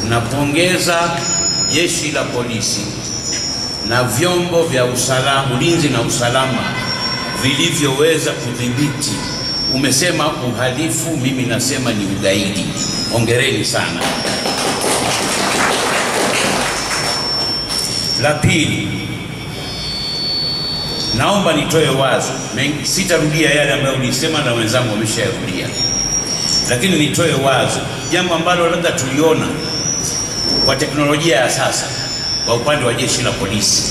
napongeza jeshi la polisi na vyombo vya usalama, ulinzi na usalama vilivyoweza kudhibiti. Umesema uhalifu, mimi nasema ni ugaidi. Hongereni sana. La pili, naomba nitoe wazo, sitarudia yale ambayo ulisema na wenzangu wameshayarudia, lakini nitoe wazo, jambo ambalo labda tuliona kwa teknolojia ya sasa kwa upande wa jeshi la polisi.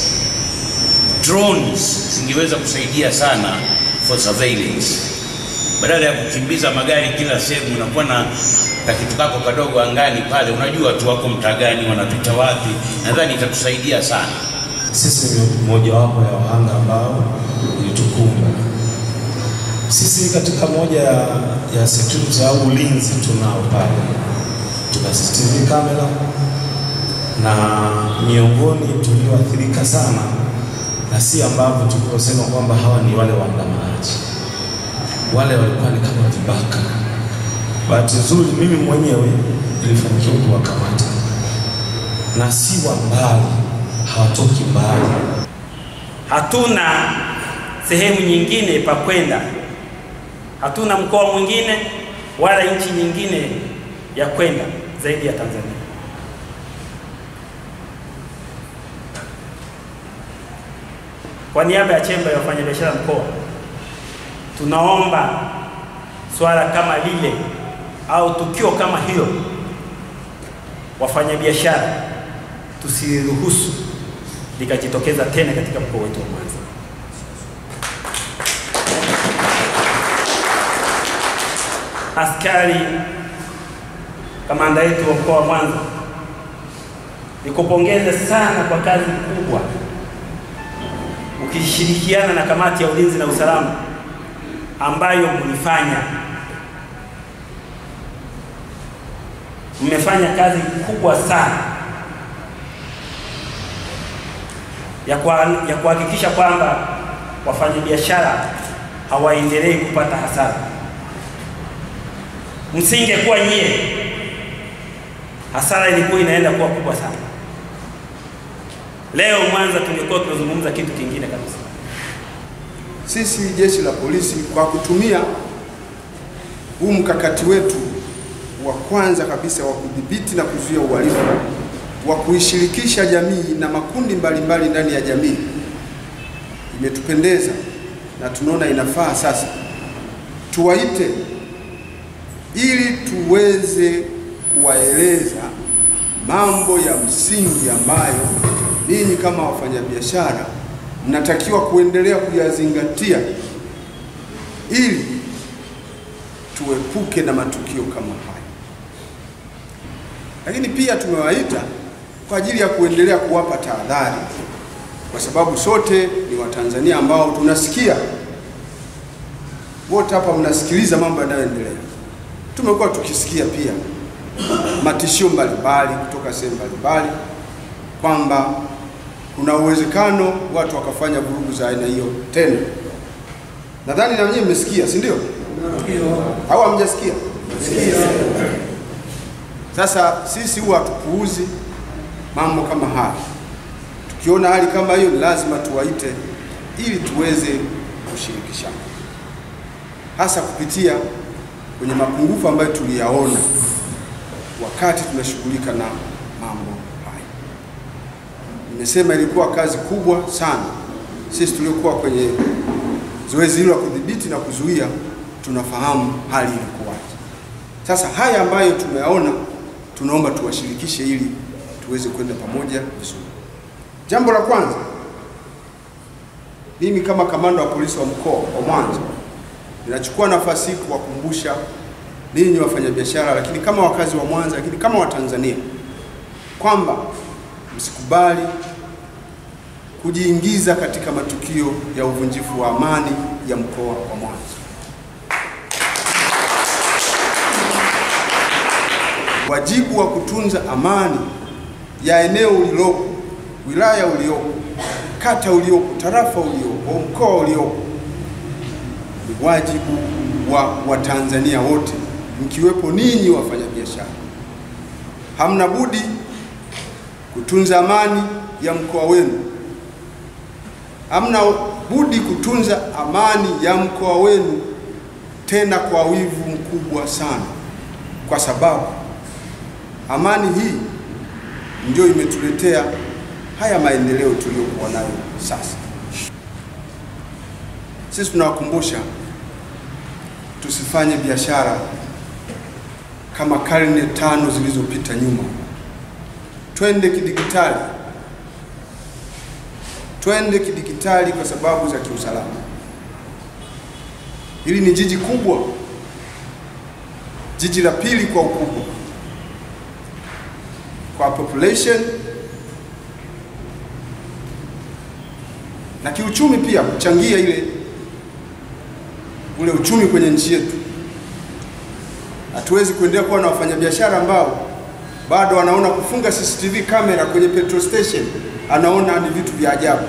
Drones zingeweza kusaidia sana for surveillance. Badala ya kukimbiza magari kila sehemu, unakuwa na kitu kako kadogo angani pale, unajua tu wako mtaa gani, wanapita wapi. Nadhani itatusaidia sana. Sisi ni mmoja wapo ya wahanga ambao ulitukumba. Sisi katika moja ya security au ulinzi tunao pale, tuna CCTV camera, na miongoni tulioathirika sana na si ambavyo tuliposema kwamba hawa ni wale waandamanaji, wale walikuwa ni kama vibaka. Bahati nzuri mimi mwenyewe nilifanikiwa kuwakamata, na si wa mbali, hawatoki mbali. Hatuna sehemu nyingine pa kwenda, hatuna mkoa mwingine wala nchi nyingine ya kwenda zaidi ya Tanzania. Kwa niaba ya chemba ya wafanyabiashara mkoa, tunaomba swala kama lile au tukio kama hilo, wafanyabiashara tusiruhusu likajitokeza tena katika mkoa wetu wa Mwanza. Askari kamanda wetu wa mkoa wa Mwanza, nikupongeze sana kwa kazi kubwa ukishirikiana na kamati ya ulinzi na usalama ambayo mlifanya. Mmefanya kazi kubwa sana ya kuhakikisha kwamba wafanyabiashara hawaendelei kupata hasara. Msingekuwa nyie, hasara ilikuwa inaenda kuwa kubwa sana. Leo Mwanza tungekuwa tunazungumza kitu kingine kabisa. Sisi jeshi la polisi, kwa kutumia huu mkakati wetu wa kwanza kabisa wa kudhibiti na kuzuia uhalifu, wa kuishirikisha jamii na makundi mbalimbali ndani ya jamii, imetupendeza na tunaona inafaa sasa tuwaite ili tuweze kuwaeleza mambo ya msingi ambayo ninyi kama wafanyabiashara mnatakiwa kuendelea kuyazingatia ili tuepuke na matukio kama haya. Lakini pia tumewaita kwa ajili ya kuendelea kuwapa tahadhari, kwa sababu sote ni Watanzania ambao tunasikia, wote hapa mnasikiliza mambo yanayoendelea. Tumekuwa tukisikia pia matishio mbalimbali kutoka sehemu mbalimbali kwamba kuna uwezekano watu wakafanya vurugu za aina hiyo tena. Nadhani na wenyewe mmesikia, si ndio? Au hamjasikia? Sasa sisi huwa hatupuuzi mambo kama haya. Tukiona hali kama hiyo, lazima tuwaite ili tuweze kushirikishana, hasa kupitia kwenye mapungufu ambayo tuliyaona wakati tunashughulika na mambo haya. Nimesema ilikuwa kazi kubwa sana. Sisi tuliokuwa kwenye zoezi hilo la kudhibiti na kuzuia tunafahamu hali ilikuwaje. Sasa haya ambayo tumeyaona, tunaomba tuwashirikishe ili tuweze kwenda pamoja vizuri. Jambo la kwanza, mimi kama kamanda wa polisi wa mkoa wa Mwanza ninachukua nafasi hii kuwakumbusha ninyi wafanyabiashara, lakini kama wakazi wa Mwanza, lakini kama Watanzania, kwamba msikubali kujiingiza katika matukio ya uvunjifu wa amani ya mkoa wa Mwanza. Wajibu wa kutunza amani ya eneo ulilopo, wilaya uliopo, kata uliopo, tarafa uliopo, mkoa uliopo, ni wajibu wa Watanzania wote, mkiwepo ninyi wafanyabiashara. hamna budi kutunza amani ya mkoa wenu. Hamna budi kutunza amani ya mkoa wenu, tena kwa wivu mkubwa sana, kwa sababu amani hii ndio imetuletea haya maendeleo tuliyokuwa nayo sasa. Sisi tunawakumbusha tusifanye biashara kama karne 5 zilizopita nyuma. Twende kidigitali. Twende kidigitali kwa sababu za kiusalama. Hili ni jiji kubwa, jiji la pili kwa ukubwa, kwa population na kiuchumi pia, kuchangia ule uchumi kwenye nchi yetu. Hatuwezi kuendelea kuwa na wafanyabiashara ambao bado wanaona kufunga CCTV kamera kwenye petrol station anaona ni vitu vya ajabu.